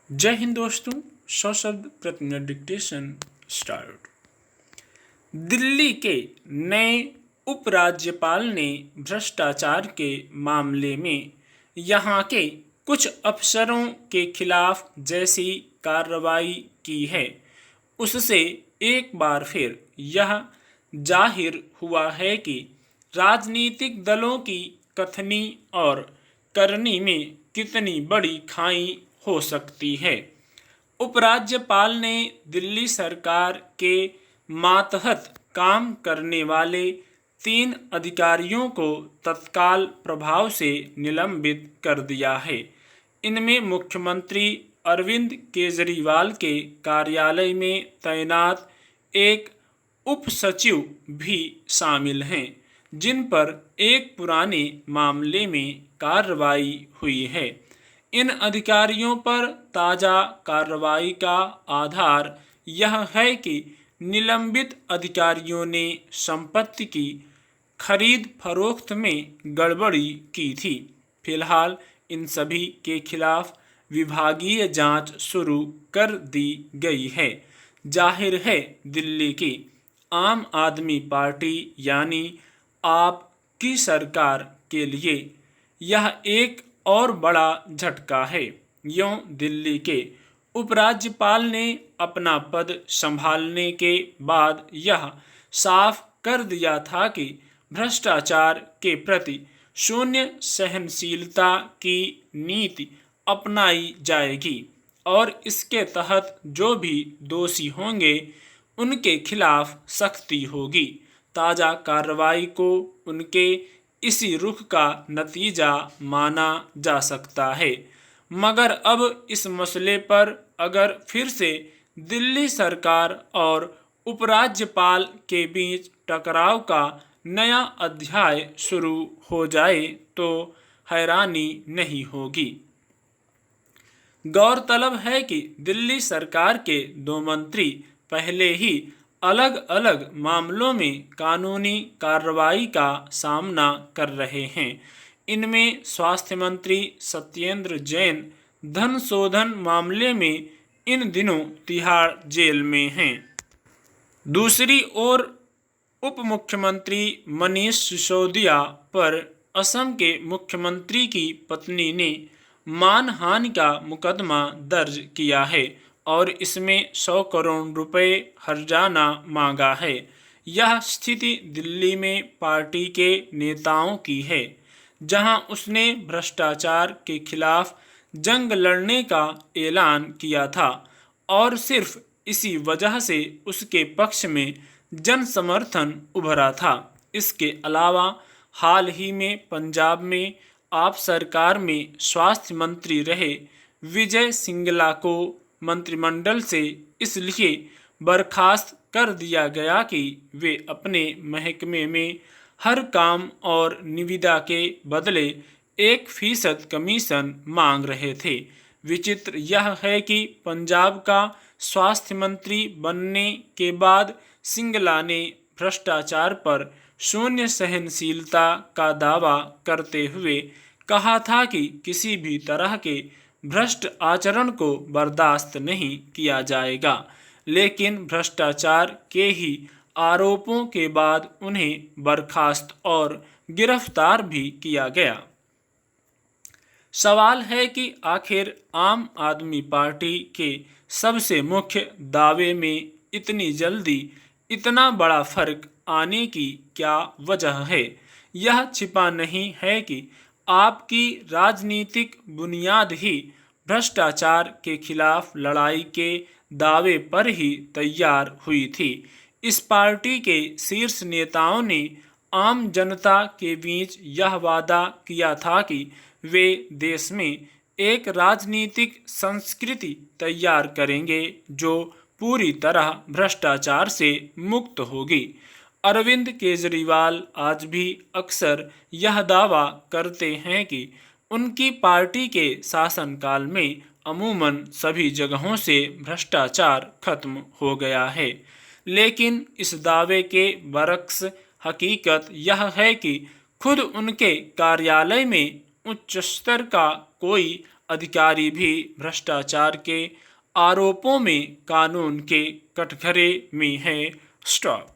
जय हिंद दोस्तों। 100 शब्द प्रति मिनट डिक्टेशन स्टार्ट। दिल्ली के नए उपराज्यपाल ने भ्रष्टाचार के मामले में यहाँ के कुछ अफसरों के खिलाफ जैसी कार्रवाई की है, उससे एक बार फिर यह जाहिर हुआ है कि राजनीतिक दलों की कथनी और करनी में कितनी बड़ी खाई हो सकती है। उपराज्यपाल ने दिल्ली सरकार के मातहत काम करने वाले 3 अधिकारियों को तत्काल प्रभाव से निलंबित कर दिया है। इनमें मुख्यमंत्री अरविंद केजरीवाल के कार्यालय में तैनात एक उप सचिव भी शामिल हैं, जिन पर एक पुराने मामले में कार्रवाई हुई है। इन अधिकारियों पर ताज़ा कार्रवाई का आधार यह है कि निलंबित अधिकारियों ने संपत्ति की खरीद फरोख्त में गड़बड़ी की थी। फिलहाल इन सभी के खिलाफ विभागीय जांच शुरू कर दी गई है। जाहिर है दिल्ली की आम आदमी पार्टी यानी आप की सरकार के लिए यह एक और बड़ा झटका है। यूं दिल्ली के उपराज्यपाल ने अपना पद संभालने के बाद यह साफ कर दिया था कि भ्रष्टाचार के प्रति शून्य सहनशीलता की नीति अपनाई जाएगी और इसके तहत जो भी दोषी होंगे उनके खिलाफ सख्ती होगी। ताज़ा कार्रवाई को उनके इसी रुख का नतीजा माना जा सकता है। मगर अब इस मसले पर अगर फिर से दिल्ली सरकार और उपराज्यपाल के बीच टकराव का नया अध्याय शुरू हो जाए तो हैरानी नहीं होगी। गौरतलब है कि दिल्ली सरकार के 2 मंत्री पहले ही अलग अलग मामलों में कानूनी कार्रवाई का सामना कर रहे हैं। इनमें स्वास्थ्य मंत्री सत्येंद्र जैन धन शोधन मामले में इन दिनों तिहाड़ जेल में हैं। दूसरी ओर उप मुख्यमंत्री मनीष सिसोदिया पर असम के मुख्यमंत्री की पत्नी ने मानहानि का मुकदमा दर्ज किया है और इसमें 100 करोड़ रुपए हर्जाना मांगा है। यह स्थिति दिल्ली में पार्टी के नेताओं की है, जहां उसने भ्रष्टाचार के खिलाफ जंग लड़ने का ऐलान किया था और सिर्फ इसी वजह से उसके पक्ष में जन समर्थन उभरा था। इसके अलावा हाल ही में पंजाब में आप सरकार में स्वास्थ्य मंत्री रहे विजय सिंगला को मंत्रिमंडल से इसलिए बर्खास्त कर दिया गया कि वे अपने महकमे में हर काम और निविदा के बदले 1% कमीशन मांग रहे थे। विचित्र यह है कि पंजाब का स्वास्थ्य मंत्री बनने के बाद सिंगला ने भ्रष्टाचार पर शून्य सहनशीलता का दावा करते हुए कहा था कि किसी भी तरह के भ्रष्ट आचरण को बर्दाश्त नहीं किया जाएगा, लेकिन भ्रष्टाचार के ही आरोपों के बाद उन्हें बर्खास्त और गिरफ्तार भी किया गया। सवाल है कि आखिर आम आदमी पार्टी के सबसे मुख्य दावे में इतनी जल्दी इतना बड़ा फर्क आने की क्या वजह है। यह छिपा नहीं है कि आपकी राजनीतिक बुनियाद ही भ्रष्टाचार के खिलाफ लड़ाई के दावे पर ही तैयार हुई थी। इस पार्टी के शीर्ष नेताओं ने आम जनता के बीच यह वादा किया था कि वे देश में एक राजनीतिक संस्कृति तैयार करेंगे जो पूरी तरह भ्रष्टाचार से मुक्त होगी। अरविंद केजरीवाल आज भी अक्सर यह दावा करते हैं कि उनकी पार्टी के शासनकाल में अमूमन सभी जगहों से भ्रष्टाचार खत्म हो गया है, लेकिन इस दावे के बरक्स हकीकत यह है कि खुद उनके कार्यालय में उच्च स्तर का कोई अधिकारी भी भ्रष्टाचार के आरोपों में कानून के कटघरे में है। स्टॉप।